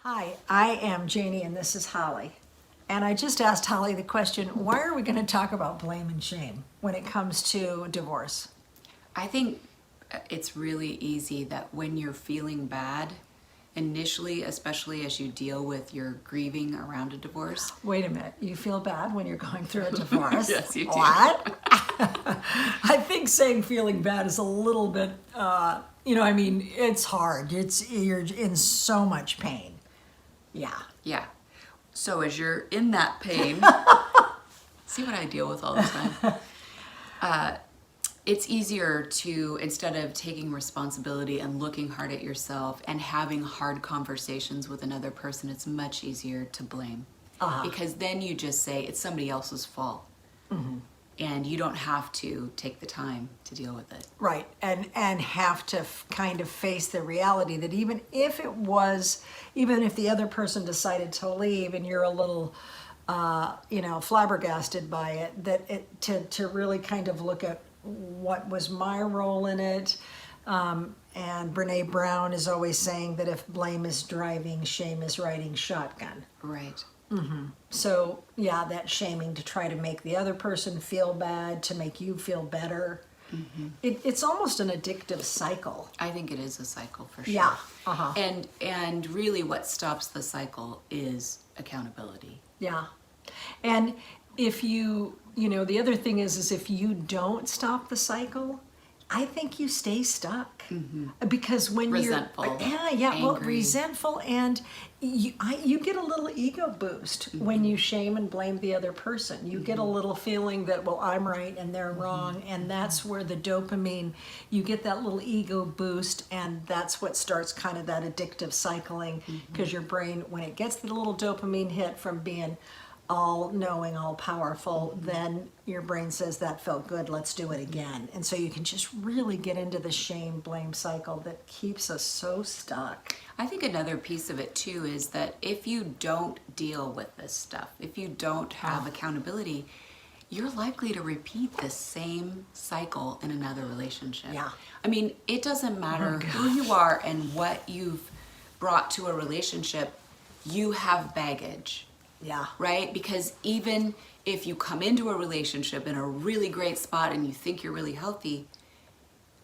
Hi, I am Janie and this is Holly. And I just asked Holly the question, why are we going to talk about blame and shame when it comes to divorce? I think it's really easy that when you're feeling bad, initially, especially as you deal with your grieving around a divorce. Wait a minute, you feel bad when you're going through a divorce? Yes, you do. What? I think saying feeling bad is a little bit, it's hard. You're in so much pain. Yeah. Yeah. So as you're in that pain, see what I deal with all the time? It's easier to, instead of taking responsibility and looking hard at yourself and having hard conversations with another person, it's much easier to blame. Because then you just say it's somebody else's fault. Mm-hmm. And you don't have to take the time to deal with it. Right, and have to kind of face the reality that even if the other person decided to leave and you're a little, flabbergasted by it, to really kind of look at what was my role in it. And Brene Brown is always saying that if blame is driving, shame is riding shotgun. Right. Mm-hmm. So, yeah, that shaming to try to make the other person feel bad, to make you feel better. Mm-hmm. It's almost an addictive cycle. I think it is a cycle for sure. Yeah. And really what stops the cycle is accountability. Yeah. And if the other thing is if you don't stop the cycle, I think you stay stuck. Mm-hmm. Because when resentful, resentful, and you get a little ego boost when you shame and blame the other person. You get a little feeling that, well, I'm right and they're wrong, and that's where the dopamine, you get that little ego boost, and that's what starts kind of that addictive cycling, because your brain, when it gets the little dopamine hit from being all-knowing, all-powerful, then your brain says, that felt good, let's do it again. And so you can just really get into the shame-blame cycle that keeps us so stuck. I think another piece of it, too, is that if you don't deal with this stuff, if you don't have accountability, you're likely to repeat the same cycle in another relationship. Yeah. I mean, it doesn't matter who you are and what you've brought to a relationship, you have baggage. Yeah. Right? Because even if you come into a relationship in a really great spot and you think you're really healthy,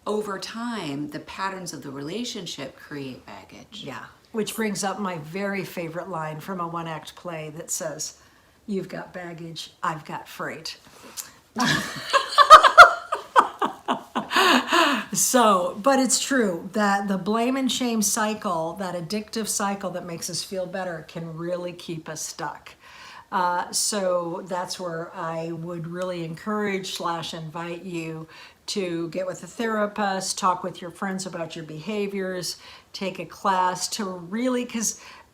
over time, the patterns of the relationship create baggage. Yeah. Which brings up my very favorite line from a one-act play that says, "You've got baggage, I've got freight." But it's true that the blame and shame cycle, that addictive cycle that makes us feel better, can really keep us stuck. So that's where I would really encourage / invite you to get with a therapist, talk with your friends about your behaviors, take a class to really,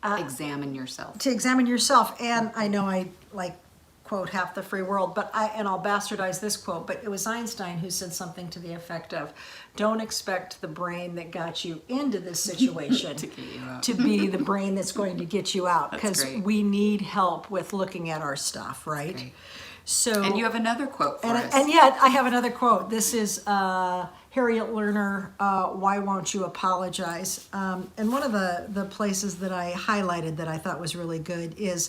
examine yourself. To examine yourself. And I know I quote half the free world, and I'll bastardize this quote, but it was Einstein who said something to the effect of, don't expect the brain that got you into this situation to get you out. To be the brain that's going to get you out, because we need help with looking at our stuff, right? Great. So, and you have another quote for us. And yet I have another quote. This is Harriet Lerner, Why Won't You Apologize? And one of the places that I highlighted that I thought was really good is,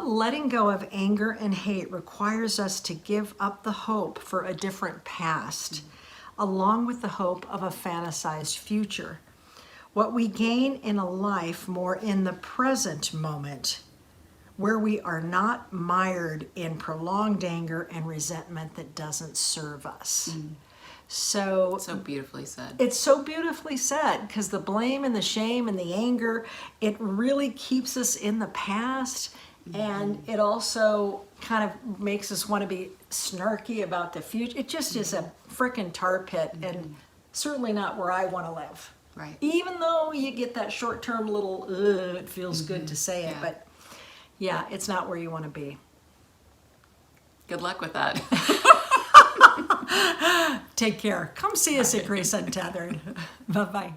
letting go of anger and hate requires us to give up the hope for a different past, along with the hope of a fantasized future. What we gain in a life more in the present moment, where we are not mired in prolonged anger and resentment that doesn't serve us. So beautifully said. It's so beautifully said, because the blame and the shame and the anger, it really keeps us in the past. And it also kind of makes us want to be snarky about the future. It just is a frickin' tar pit, and certainly not where I want to live. Right. Even though you get that short-term little, it feels good to say it, but yeah, it's not where you want to be. Good luck with that. Take care. Come see us at Grace Untethered. Bye-bye.